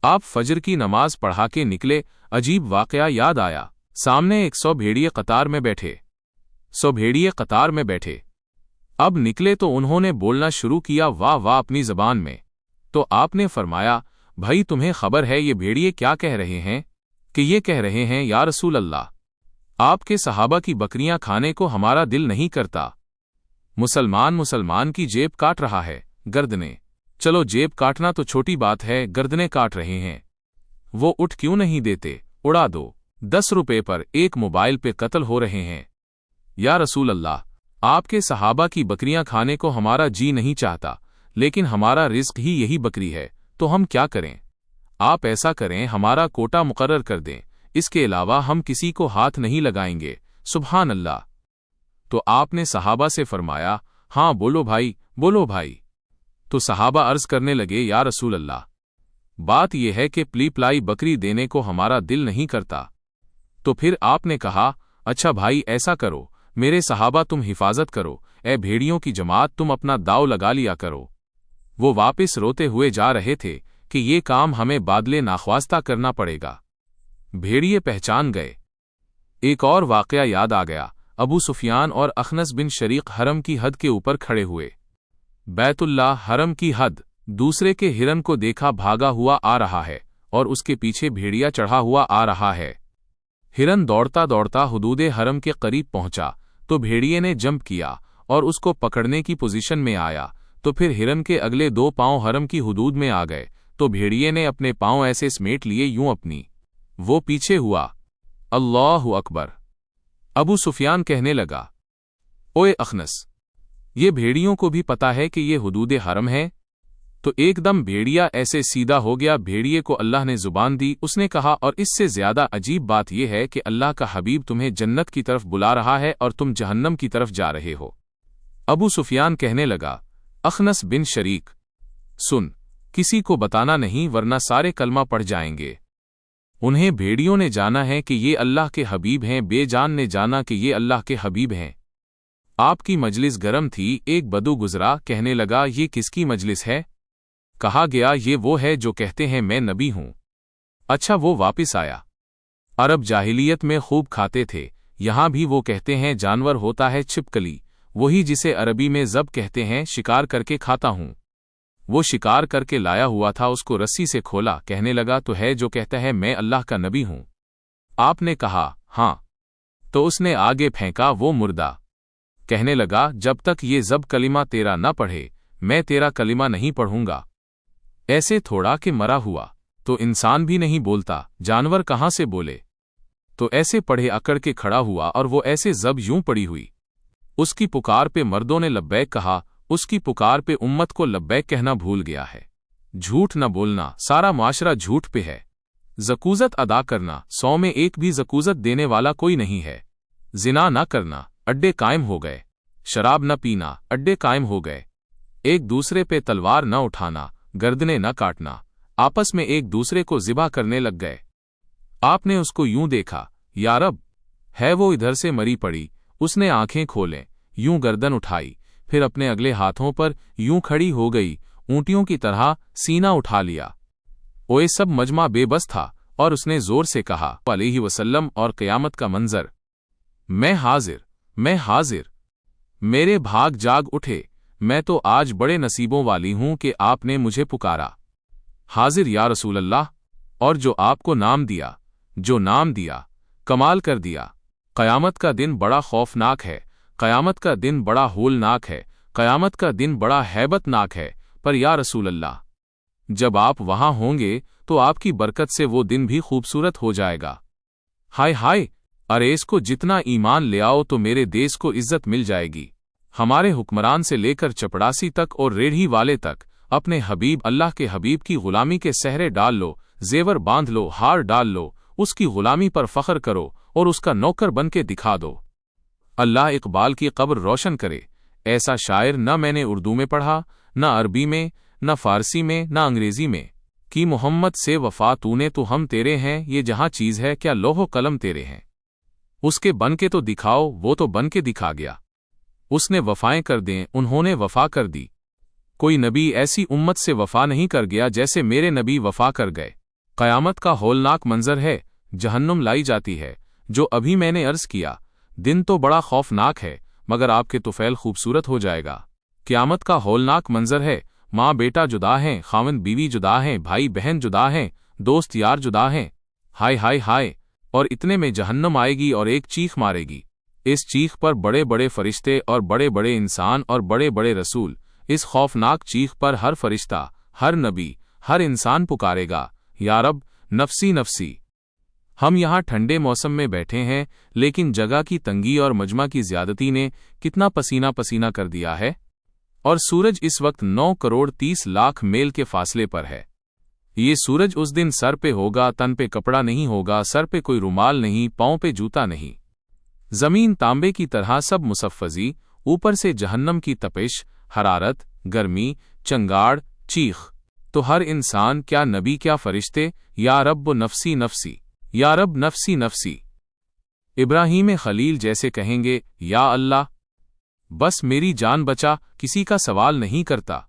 आप फजर की नमाज पढ़ा के निकले, अजीब वाकया याद आया। सामने 100 भेड़िए कतार में बैठे। 100 भेड़िए कतार में बैठे। अब निकले तो उन्होंने बोलना शुरू किया, वाह वाह, अपनी जबान में। तो आपने फरमाया, भाई तुम्हें खबर है ये भेड़िए क्या कह रहे हैं? कि ये कह रहे हैं, या रसूल अल्लाह, आपके सहाबा की बकरियां खाने को हमारा दिल नहीं करता। मुसलमान की जेब काट रहा है, गर्दने। चलो जेब काटना तो छोटी बात है, गर्दने काट रहे हैं। वो उठ क्यों नहीं देते? उड़ा दो। 10 रुपए पर एक मोबाइल पे कत्ल हो रहे हैं। या रसूल अल्लाह, आपके सहाबा की बकरियां खाने को हमारा जी नहीं चाहता, लेकिन हमारा रिस्क ही यही बकरी है, तो हम क्या करें? आप ऐसा करें, हमारा कोटा मुकर्रर कर दें, इसके अलावा हम किसी को हाथ नहीं लगाएंगे। सुभान अल्लाह। तो आपने सहाबा से फरमाया, हाँ बोलो भाई, बोलो भाई। तो सहाबा अर्ज करने लगे, या रसूल अल्लाह, बात यह है कि प्लाई बकरी देने को हमारा दिल नहीं करता। तो फिर आपने कहा, अच्छा भाई ऐसा करो, मेरे सहाबा तुम हिफाजत करो, ए भेड़ियों की जमात तुम अपना दाव लगा लिया करो। वो वापस रोते हुए जा रहे थे कि ये काम हमें बादले नाख्वास्ता करना पड़ेगा। भेड़िए पहचान गए। एक और वाकया याद आ गया। अबू सुफियान और अखनस बिन शरीक हरम की हद के ऊपर खड़े हुए। बैतुल्लाह हरम की हद, दूसरे के हिरन को देखा भागा हुआ आ रहा है और उसके पीछे भेड़िया चढ़ा हुआ आ रहा है। हिरन दौड़ता दौड़ता हुदूदे हरम के करीब पहुंचा तो भेड़िए ने जंप किया और उसको पकड़ने की पोजीशन में आया। तो फिर हिरन के अगले 2 पांव हरम की हुदूद में आ गए तो भेड़िए ने अपने पांव ऐसे समेट लिए यूं अपनी वो पीछे हुआ। अल्लाहु अकबर। अबू सुफियान कहने लगा, ओए अखनस, ये भेड़ियों को भी पता है कि ये हुदूदे हरम है? तो एकदम भेड़िया ऐसे सीधा हो गया। भेड़िए को अल्लाह ने जुबान दी। उसने कहा, और इससे ज्यादा अजीब बात यह है कि अल्लाह का हबीब तुम्हें जन्नत की तरफ बुला रहा है और तुम जहन्नम की तरफ जा रहे हो। अबू सुफियान कहने लगा, अखनस बिन शरीक, सुन, किसी को बताना नहीं वरना सारे कलमा पढ़ जाएंगे। उन्हें भेड़ियों ने जाना है कि ये अल्लाह के हबीब हैं, बेजान ने जाना कि ये अल्लाह के हबीब हैं। आपकी मजलिस गरम थी। एक बदू गुजरा, कहने लगा, ये किसकी मजलिस है? कहा गया, ये वो है जो कहते हैं मैं नबी हूं। अच्छा, वो वापिस आया। अरब जाहिलियत में खूब खाते थे, यहां भी वो कहते हैं जानवर होता है छिपकली, वही जिसे अरबी में ज़ब कहते हैं, शिकार करके खाता हूं। वो शिकार करके लाया हुआ था, उसको रस्सी से खोला, कहने लगा, तो है जो कहता है मैं अल्लाह का नबी हूं। आपने कहा, हाँ। तो उसने आगे फेंका वो मुर्दा। कहने लगा, जब तक ये ज़ब कलिमा तेरा न पढ़े मैं तेरा कलिमा नहीं पढ़ूंगा। ऐसे थोड़ा कि मरा हुआ तो इंसान भी नहीं बोलता, जानवर कहां से बोले? तो ऐसे पढ़े अकड़ के खड़ा हुआ और वो ऐसे ज़ब यूं पड़ी हुई। उसकी पुकार पे मर्दों ने लब्बैक कहा, उसकी पुकार पे उम्मत को लब्बैक कहना भूल गया है। झूठ न बोलना, सारा माशरा झूठ पे है। ज़कूज़त अदा करना, 100 में एक भी ज़कूज़त देने वाला कोई नहीं है। जिना न करना, अड्डे कायम हो गए। शराब न पीना, अड्डे कायम हो गए। एक दूसरे पे तलवार न उठाना, गर्दने न काटना, आपस में एक दूसरे को ज़िबा करने लग गए। आपने उसको यूं देखा, या रब, है वो इधर से मरी पड़ी। उसने आंखें खोलें, यूं गर्दन उठाई, फिर अपने अगले हाथों पर यूं खड़ी हो गई, ऊंटियों की तरह सीना उठा लिया। ओए सब मजमा बेबस था और उसने जोर से कहा, अलैहि वसल्लम, और क़यामत का मंजर, मैं हाजिर, मैं हाजिर। मेरे भाग जाग उठे, मैं तो आज बड़े नसीबों वाली हूं कि आपने मुझे पुकारा। हाजिर या रसूल अल्लाह, और जो आपको नाम दिया, जो नाम दिया, कमाल कर दिया। क़यामत का दिन बड़ा खौफनाक है, क़यामत का दिन बड़ा होलनाक है, क़यामत का दिन बड़ा हैबतनाक है। पर या रसूल अल्लाह, जब आप वहां होंगे तो आपकी बरकत से वो दिन भी खूबसूरत हो जाएगा। हाय हाय, अरे इसको जितना ईमान ले आओ तो मेरे देश को इज्जत मिल जाएगी। हमारे हुक्मरान से लेकर चपड़ासी तक और रेढ़ी वाले तक अपने हबीब अल्लाह के हबीब की गुलामी के सहरे डाल लो, जेवर बांध लो, हार डाल लो, उसकी गुलामी पर फख्र करो और उसका नौकर बन के दिखा दो। अल्लाह इकबाल की कब्र रोशन करे। ऐसा शायर न मैंने उर्दू में पढ़ा, न अरबी में, न फारसी में, न अंग्रेजी में। कि मोहम्मद से वफा तूने तो हम तेरे हैं, ये जहां चीज है क्या लोहो कलम तेरे हैं। उसके बन के तो दिखाओ, वो तो बन के दिखा गया। उसने वफाएं कर दें, उन्होंने वफा कर दी। कोई नबी ऐसी उम्मत से वफा नहीं कर गया जैसे मेरे नबी वफा कर गए। क़यामत का हौलनाक मंजर है, जहन्नुम लाई जाती है, जो अभी मैंने अर्ज किया। दिन तो बड़ा खौफनाक है, मगर आपके तुफैल खूबसूरत हो जाएगा। क़यामत का हौलनाक मंजर है, माँ बेटा जुदा हैं, खाविंद बीवी जुदा हैं, भाई बहन जुदा हैं, दोस्त यार जुदा हैं। हाय हाय हाय! और इतने में जहन्नम आएगी और एक चीख मारेगी। इस चीख पर बड़े बड़े फरिश्ते और बड़े बड़े इंसान और बड़े बड़े रसूल, इस खौफनाक चीख पर हर फरिश्ता, हर नबी, हर इंसान पुकारेगा, या रब, नफसी नफसी। हम यहाँ ठंडे मौसम में बैठे हैं, लेकिन जगह की तंगी और मजमा की ज्यादती ने कितना पसीना पसीना कर दिया है। और सूरज इस वक्त 9 करोड़ 30 लाख मील के फासले पर है। ये सूरज उस दिन सर पे होगा, तन पे कपड़ा नहीं होगा, सर पे कोई रुमाल नहीं, पाँव पे जूता नहीं। जमीन तांबे की तरह सब मुसफ़्फ़ज़ी, ऊपर से जहन्नम की तपिश, हरारत, गर्मी, चंगाड़, चीख। तो हर इंसान, क्या नबी क्या फरिश्ते, या रब नफसी नफसी, या रब नफसी नफसी। इब्राहीम खलील जैसे कहेंगे, या अल्लाह, बस मेरी जान बचा, किसी का सवाल नहीं करता।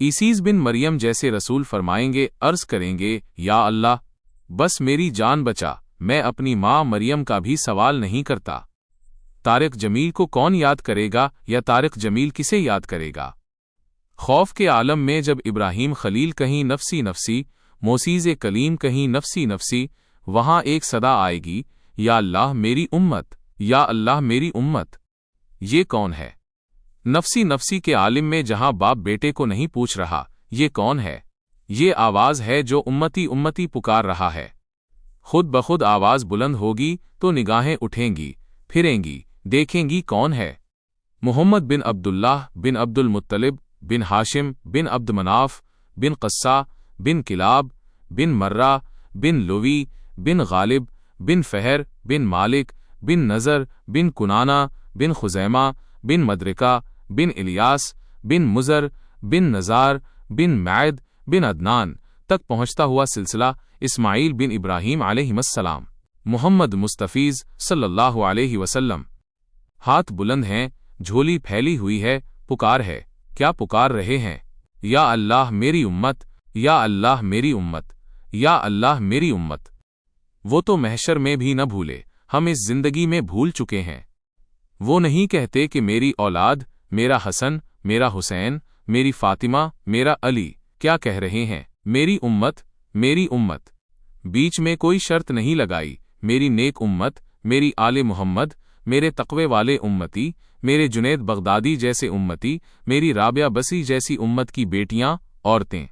ईसीस बिन मरियम जैसे रसूल फरमाएंगे, अर्ज करेंगे, या अल्लाह, बस मेरी जान बचा, मैं अपनी माँ मरियम का भी सवाल नहीं करता। तारिक जमील को कौन याद करेगा, या तारिक जमील किसे याद करेगा? खौफ के आलम में जब इब्राहीम खलील कहीं नफसी नफसी, मोसीज़ कलीम कहीं नफसी नफसी, वहां एक सदा आएगी, या अल्लाह मेरी उम्मत, या अल्लाह मेरी उम्मत। ये कौन है? नफसी नफसी के आलिम में जहां बाप बेटे को नहीं पूछ रहा, ये कौन है? ये आवाज है जो उम्मती उम्मती पुकार रहा है। खुद बखुद आवाज बुलंद होगी तो निगाहें उठेंगी, फिरेंगी, देखेंगी कौन है। मुहम्मद बिन अब्दुल्लाह बिन अब्दुल मुत्तलिब बिन हाशिम बिन अब्द मनाफ बिन क़स्सा बिन किलाब बिन मर्रा बिन लुवी बिन गालिब बिन फहर बिन मालिक बिन नज़र बिन कुनाना बिन खुज़ैमा बिन मदरिका बिन इलियास बिन मुज़र बिन नज़ार बिन मैद बिन अदनान तक पहुँचता हुआ सिलसिला इस्माइल बिन इब्राहीम अलैहिस्सलाम, मुहम्मद मुस्तफ़ीज़ सल्लल्लाहु अलैहि वसल्लम। हाथ बुलंद हैं, झोली फैली हुई है, पुकार है। क्या पुकार रहे हैं? या अल्लाह मेरी उम्मत, या अल्लाह मेरी उम्मत, या अल्लाह मेरी उम्मत। वो तो महशर में भी न भूले, हम इस जिंदगी में भूल चुके हैं। वो नहीं कहते कि मेरी औलाद, मेरा हसन, मेरा हुसैन, मेरी फातिमा, मेरा अली। क्या कह रहे हैं? मेरी उम्मत, मेरी उम्मत। बीच में कोई शर्त नहीं लगाई। मेरी नेक उम्मत, मेरी आले मोहम्मद, मेरे तक़वे वाले उम्मती, मेरे जुनैद बगदादी जैसे उम्मती, मेरी राबिया बसी जैसी उम्मत की बेटियां, औरतें।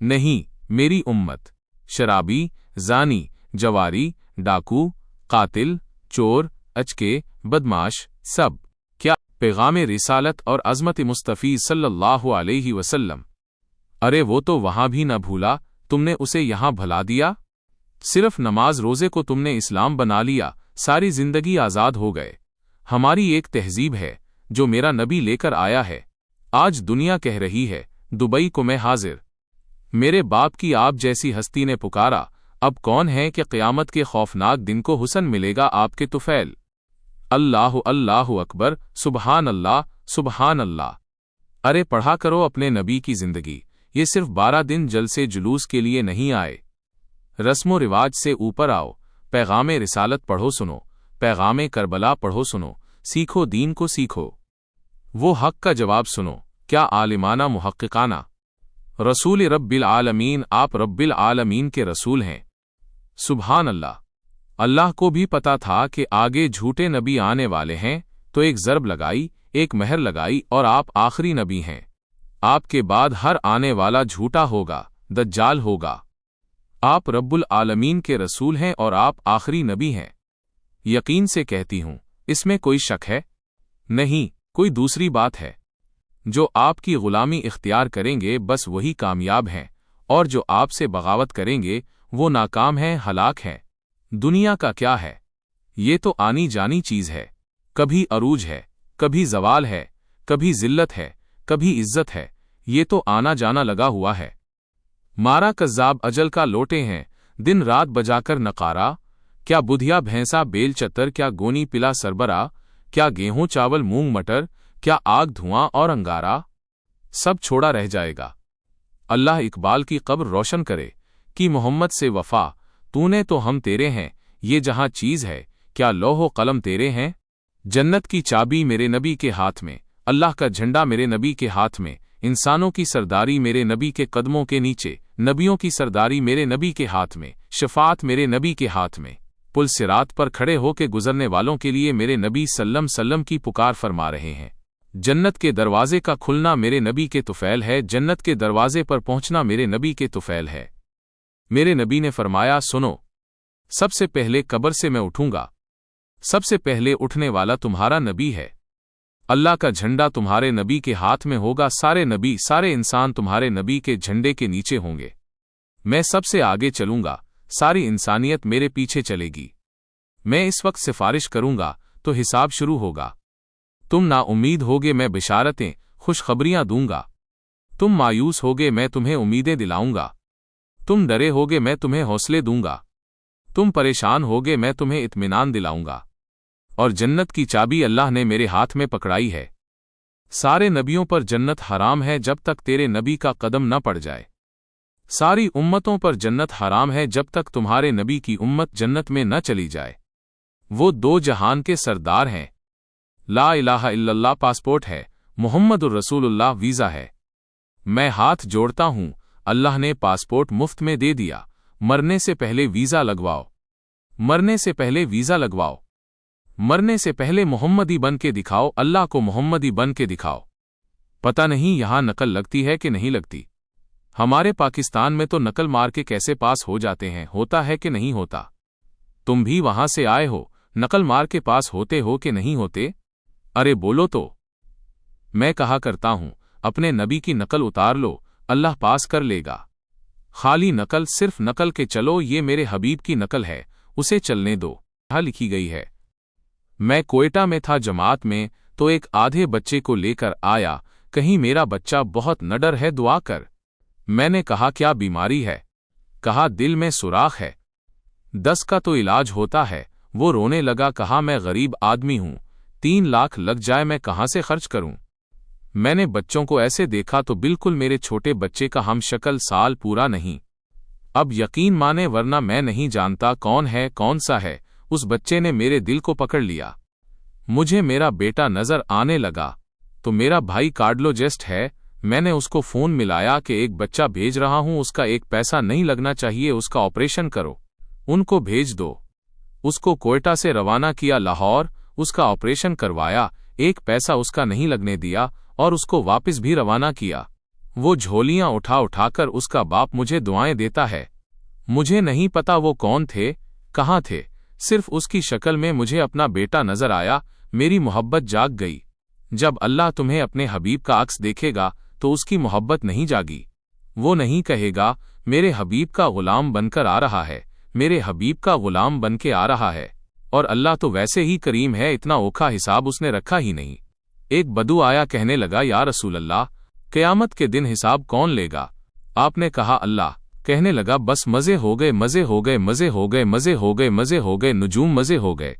नहीं, मेरी उम्मत। शराबी, जानी, जवारी, डाकू, कातिल, चोर, अचके, बदमाश, सब। क्या पैगाम रिसालत और अज़मत मुस्तफ़ी सल्लल्लाहु अलैहि वसल्लम? अरे वो तो वहां भी न भूला, तुमने उसे यहां भला दिया। सिर्फ नमाज रोजे को तुमने इस्लाम बना लिया, सारी जिंदगी आज़ाद हो गए। हमारी एक तहजीब है जो मेरा नबी लेकर आया है। आज दुनिया कह रही है, दुबई को मैं हाजिर। मेरे बाप की आप जैसी हस्ती ने पुकारा, अब कौन है कि क़यामत के खौफनाक दिन को हुसन मिलेगा आपके तुफैल। अल्लाहु अल्लाहु अकबर, सुबहान अल्लाह, सुबहान अल्लाह। अरे पढ़ा करो अपने नबी की जिंदगी। ये सिर्फ 12 दिन जलसे जुलूस के लिए नहीं आए। रस्मो रिवाज से ऊपर आओ, पैगाम रिसालत पढ़ो सुनो, पैगाम करबला पढ़ो सुनो, सीखो दीन को सीखो। वो हक का जवाब सुनो, क्या आलिमाना मुहक्किकाना। रसूल रब्बिल आलमीन, आप रब्बिल आलमीन के रसूल हैं। सुबहान अल्लाह। अल्लाह को भी पता था कि आगे झूठे नबी आने वाले हैं, तो एक ज़रब लगाई, एक महर लगाई, और आप आखिरी नबी हैं। आपके बाद हर आने वाला झूठा होगा, दज्जाल होगा। आप रब्बुल आलमीन के रसूल हैं और आप आखिरी नबी हैं। यकीन से कहती हूं, इसमें कोई शक है? नहीं, कोई दूसरी बात है। जो आपकी गुलामी इख्तियार करेंगे बस वही कामयाब हैं, और जो आपसे बगावत करेंगे वो नाकाम हैं, हलाक हैं। दुनिया का क्या है? ये तो आनी जानी चीज है। कभी अरूज है, कभी जवाल है, कभी जिल्लत है, कभी इज्जत है। ये तो आना जाना लगा हुआ है। मारा कज़्ज़ाब अजल का लोटे हैं, दिन रात बजाकर नकारा। क्या बुधिया भैंसा बेल चतर, क्या गोनी पिला सरबरा, क्या गेहूं चावल मूंग मटर, क्या आग धुआं और अंगारा। सब छोड़ा रह जाएगा। अल्लाह इकबाल की कब्र रोशन करे। कि मोहम्मद से वफा, तूने तो हम तेरे हैं, ये जहां चीज है, क्या लौह कलम तेरे हैं? जन्नत की चाबी मेरे नबी के हाथ में, अल्लाह का झंडा मेरे नबी के हाथ में, इंसानों की सरदारी मेरे नबी के कदमों के नीचे, नबियों की सरदारी मेरे नबी के हाथ में, शफात मेरे नबी के हाथ में। पुल सिरात पर खड़े होके गुजरने वालों के लिए मेरे नबी सल्लम सल्लम की पुकार फरमा रहे हैं। जन्नत के दरवाजे का खुलना मेरे नबी के तुफैल है, जन्नत के दरवाजे पर पहुंचना मेरे नबी के तुफैल है। मेरे नबी ने फरमाया, सुनो, सबसे पहले कब्र से मैं उठूंगा, सबसे पहले उठने वाला तुम्हारा नबी है। अल्लाह का झंडा तुम्हारे नबी के हाथ में होगा, सारे नबी, सारे इंसान तुम्हारे नबी के झंडे के नीचे होंगे। मैं सबसे आगे चलूंगा, सारी इंसानियत मेरे पीछे चलेगी। मैं इस वक्त सिफारिश करूंगा तो हिसाब शुरू होगा। तुम नाउम्मीद होगे, मैं बिशारतें, खुशखबरियां दूंगा। तुम मायूस होगे, मैं तुम्हें उम्मीदें दिलाऊंगा। तुम डरे होगे, मैं तुम्हें हौसले दूंगा। तुम परेशान होगे, मैं तुम्हें इत्मीनान दिलाऊंगा। और जन्नत की चाबी अल्लाह ने मेरे हाथ में पकड़ाई है। सारे नबियों पर जन्नत हराम है जब तक तेरे नबी का कदम न पड़ जाए। सारी उम्मतों पर जन्नत हराम है जब तक तुम्हारे नबी की उम्मत जन्नत में न चली जाए। वो दो जहान के सरदार हैं। ला इलाहा इल्लल्लाह पासपोर्ट है, मुहम्मदुर रसूलुल्लाह वीज़ा है। मैं हाथ जोड़ता हूं, अल्लाह ने पासपोर्ट मुफ्त में दे दिया। मरने से पहले वीज़ा लगवाओ, मरने से पहले वीज़ा लगवाओ, मरने से पहले मोहम्मदी बन के दिखाओ, अल्लाह को मोहम्मदी बन के दिखाओ। पता नहीं यहां नकल लगती है कि नहीं लगती। हमारे पाकिस्तान में तो नकल मार के कैसे पास हो जाते हैं, होता है कि नहीं होता। तुम भी वहां से आए हो, नकल मार के पास होते हो कि नहीं होते? अरे बोलो तो। मैं कहा करता हूं, अपने नबी की नकल उतार लो, अल्लाह पास कर लेगा। खाली नकल, सिर्फ नकल के चलो, ये मेरे हबीब की नकल है, उसे चलने दो। यहां लिखी गई है, मैं कोयटा में था जमात में, तो एक आधे बच्चे को लेकर आया, कहीं मेरा बच्चा बहुत नडर है, दुआ कर। मैंने कहा क्या बीमारी है? कहा दिल में सुराख है, 10 का तो इलाज होता है। वो रोने लगा, कहा मैं गरीब आदमी हूं, 3 लाख लग जाए, मैं कहां से खर्च करूं? मैंने बच्चों को ऐसे देखा तो बिल्कुल मेरे छोटे बच्चे का हम शक्ल, साल पूरा नहीं। अब यकीन माने, वरना मैं नहीं जानता कौन है कौन सा है। उस बच्चे ने मेरे दिल को पकड़ लिया। मुझे मेरा बेटा नजर आने लगा तो मेरा भाई कार्डियोलॉजिस्ट है। मैंने उसको फोन मिलाया कि एक बच्चा भेज रहा हूं, उसका एक पैसा नहीं लगना चाहिए, उसका ऑपरेशन करो, उनको भेज दो। उसको कोयटा से रवाना किया लाहौर, उसका ऑपरेशन करवाया, एक पैसा उसका नहीं लगने दिया और उसको वापस भी रवाना किया। वो झोलियां उठा उठाकर उसका बाप मुझे दुआएं देता है। मुझे नहीं पता वो कौन थे, कहाँ थे, सिर्फ उसकी शक्ल में मुझे अपना बेटा नजर आया। मेरी मोहब्बत जाग गई। जब अल्लाह तुम्हें अपने हबीब का अक्स देखेगा तो उसकी मोहब्बत नहीं जागी। वो नहीं कहेगा मेरे हबीब का गुलाम बनकर आ रहा है, मेरे हबीब का गुलाम बन के आ रहा है। और अल्लाह तो वैसे ही करीम है, इतना ओखा हिसाब उसने रखा ही नहीं। एक बदू आया, कहने लगा, या रसूल अल्लाह, क़यामत के दिन हिसाब कौन लेगा? आपने कहा अल्लाह। कहने लगा, बस मजे हो गए, मजे हो गए, मजे हो गए, मजे हो गए, मजे हो गए, नुजूम मजे हो गए।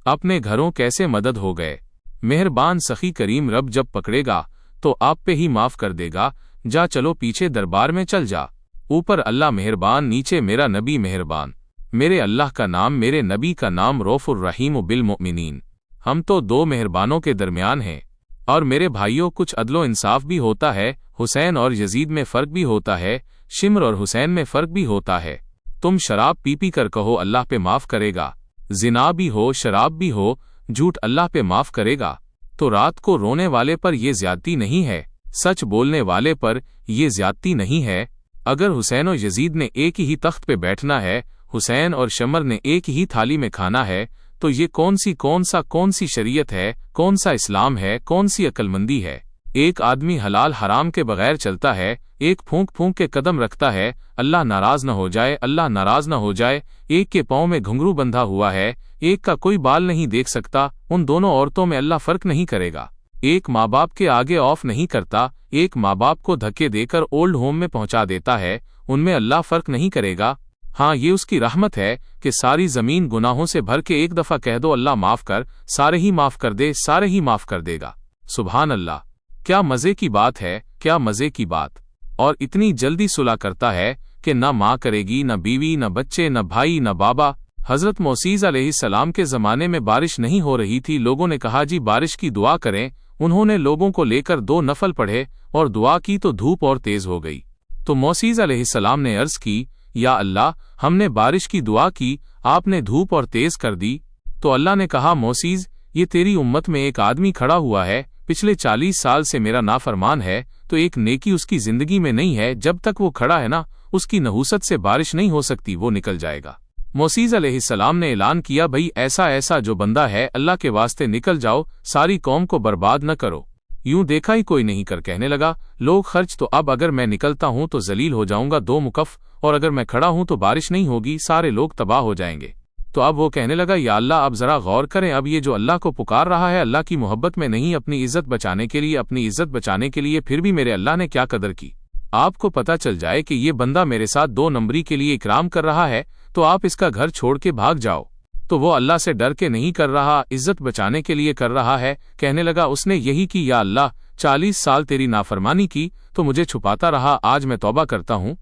अपने घरों कैसे मदद हो गए। मेहरबान सखी करीम रब जब पकड़ेगा तो आप पे ही माफ कर देगा। जा चलो पीछे दरबार में चल जा। ऊपर अल्लाह मेहरबान, नीचे मेरा नबी मेहरबान। मेरे अल्लाह का नाम, मेरे नबी का नाम रऊफुर रहीम बिल मोमिनीन। हम तो दो मेहरबानों के दरमियान हैं। और मेरे भाइयों, कुछ अदलो इंसाफ भी होता है। हुसैन और यजीद में फर्क भी होता है, शिम्र और हुसैन में फर्क भी होता है। तुम शराब पी पी कर कहो अल्लाह पे माफ करेगा, जिना भी हो, शराब भी हो, झूठ अल्लाह पे माफ करेगा। तो रात को रोने वाले पर ये ज्यादती नहीं है, सच बोलने वाले पर ये ज्यादती नहीं है। अगर हुसैन और यजीद ने एक ही तख्त पे बैठना है, हुसैन और शमर ने एक ही थाली में खाना है, तो ये कौन सी शरीयत है, कौन सा इस्लाम है, कौन सी अक्लमंदी है? एक आदमी हलाल हराम के बगैर चलता है, एक फूंक फूंक के कदम रखता है, अल्लाह नाराज न हो जाए, अल्लाह नाराज न हो जाए। एक के पांव में घुंघरू बंधा हुआ है, एक का कोई बाल नहीं देख सकता। उन दोनों औरतों में अल्लाह फर्क नहीं करेगा। एक माँ बाप के आगे ऑफ नहीं करता, एक माँ बाप को धक्के देकर ओल्ड होम में पहुंचा देता है, उनमें अल्लाह फर्क नहीं करेगा। हाँ, ये उसकी रहमत है कि सारी जमीन गुनाहों से भर के एक दफा कह दो अल्लाह माफ कर, सारे ही माफ कर दे, सारे ही माफ कर देगा। सुभान अल्लाह, क्या मजे की बात है, क्या मजे की बात। और इतनी जल्दी सुलह करता है کہ نہ ماں کرے گی، نہ بیوی، نہ بچے، نہ بھائی، نہ بابا۔ حضرت موسیز علیہ السلام کے زمانے میں بارش نہیں ہو رہی تھی۔ لوگوں نے کہا جی بارش کی دعا کریں۔ انہوں نے لوگوں کو لے کر 2 نفل پڑھے اور دعا کی تو دھوپ اور تیز ہو گئی۔ تو موسیز علیہ السلام نے عرض کی، یا اللہ، ہم نے بارش کی دعا کی، آپ نے دھوپ اور تیز کر دی۔ تو اللہ نے کہا، موسیز، یہ تیری امت میں ایک آدمی کھڑا ہوا ہے، پچھلے 40 سال سے میرا نافرمان ہے، تو ایک نیکی اس کی زندگی میں نہیں ہے، جب تک وہ کھڑا ہے نا، اس کی نحوست سے بارش نہیں ہو سکتی، وہ نکل جائے گا۔ موسیز علیہ السلام نے اعلان کیا، بھئی ایسا جو بندہ ہے، اللہ کے واسطے نکل جاؤ، ساری قوم کو برباد نہ کرو۔ یوں دیکھا ہی کوئی نہیں کر کہنے لگا، لوگ خرچ، تو اب اگر میں نکلتا ہوں تو ذلیل ہو جاؤں گا 2 مکف، اور اگر میں کھڑا ہوں تو بارش نہیں ہوگی، سارے لوگ تباہ ہو جائیں گے۔ تو اب وہ کہنے لگا، یا اللہ، اب ذرا غور کریں، اب یہ جو اللہ کو پکار رہا ہے اللہ کی محبت میں نہیں، اپنی عزت بچانے کے لیے، پھر بھی میرے اللہ نے کیا قدر کی۔ آپ کو پتہ چل جائے کہ یہ بندہ میرے ساتھ 2 نمبری کے لیے اکرام کر رہا ہے، تو آپ اس کا گھر چھوڑ کے بھاگ جاؤ۔ تو وہ اللہ سے ڈر کے نہیں کر رہا، عزت بچانے کے لیے کر رہا ہے۔ کہنے لگا، اس نے یہی کی، یا اللہ، 40 سال تیری نافرمانی کی تو مجھے چھپاتا رہا، آج میں توبہ کرتا ہوں،